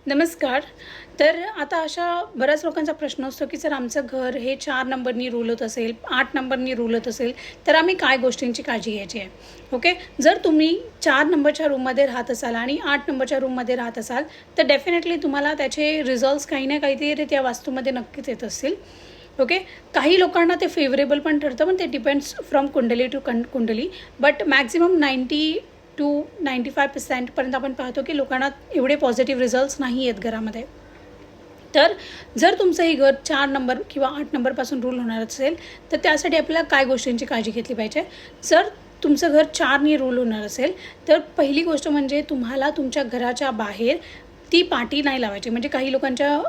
नमस्कार. तर आता अशा बऱ्याच लोकांचा प्रश्न असतो, की जर आमचं घर हे 4 नंबरनी रूल होत असेल, 8 नंबरनी रूल होत असेल, तर आम्ही काय गोष्टींची काळजी घ्यायची आहे? ओके. जर तुम्ही 4 नंबरच्या रूममध्ये राहत असाल आणि 8 नंबरच्या रूममध्ये राहत असाल, तर डेफिनेटली तुम्हाला त्याचे रिझल्ट्स काही ना काहीतरी त्या वास्तूमध्ये नक्कीच येत असतील. ओके. काही लोकांना ते फेवरेबल पण ठरतं, पण ते डिपेंड्स फ्रॉम कुंडली टू कुंडली. बट मॅक्झिमम 90 टू 95% पर्यंत आपण पाहतो की लोकांना एवढे पॉझिटिव्ह रिझल्ट्स नाही आहेत घरामध्ये. तर जर तुमचं हे घर 4 नंबर किंवा 8 नंबरपासून रूल होणार असेल, तर त्यासाठी आपल्याला काय गोष्टींची काळजी घेतली पाहिजे? जर तुमचं घर 4नी रूल होणार असेल, तर पहिली गोष्ट म्हणजे तुम्हाला तुमच्या घराच्या बाहेर ती पाटी नाही लावायची. म्हणजे काही लोकांच्या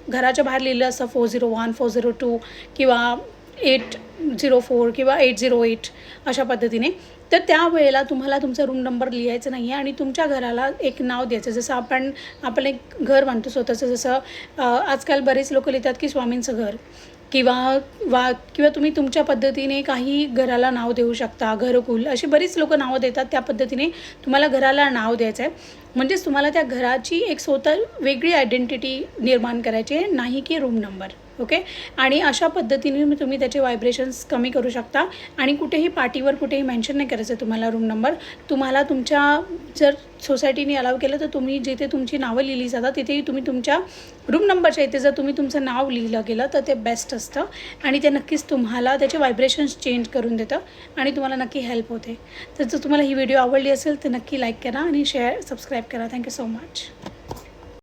घराच्या बाहेर लिहिलं असतं 401, 402 किंवा 804 किंवा 808 अशा पद्धतीने. तर त्यावेळेला तुम्हाला तुमचा रूम नंबर लिहायचा नाही आहे आणि तुमच्या घराला एक नाव द्यायचं. जसं आपण एक घर बांधतो स्वतःचं. जसं आजकाल बरेच लोकं लिहितात की स्वामींचं घर किंवा तुम्ही तुमच्या पद्धतीने काही घराला नाव देऊ शकता. घरकुल अशी बरीच लोकं नावं देतात. त्या पद्धतीने तुम्हाला घराला नाव द्यायचं आहे. म्हणजेच तुम्हाला त्या घराची एक स्वतः वेगळी आयडेंटिटी निर्माण करायची आहे, नाही की रूम नंबर. ओके. आणि अशा पद्धतीने तुम्ही त्याचे व्हायब्रेशन्स कमी करू शकता. आणि कुठेही पाटीवर कुठेही मेन्शन नाही करायचं तुम्हाला रूम नंबर. तुम्हाला तुमच्या जर सोसायटीने अलाव केलं, तर तुम्ही जिथे तुमची नावं लिहिली जातात तिथेही तुम्ही तुमच्या रूम नंबरच्या इथे जर तुम्ही तुमचं नाव लिहिलं गेलं, तर ते बेस्ट असतं आणि ते नक्कीच तुम्हाला त्याचे व्हायब्रेशन्स चेंज करून देतं आणि तुम्हाला नक्की हेल्प होते. तर जर तुम्हाला ही व्हिडिओ आवडली असेल, तर नक्की लाईक करा आणि सबस्क्राईब करा. Thank you so much.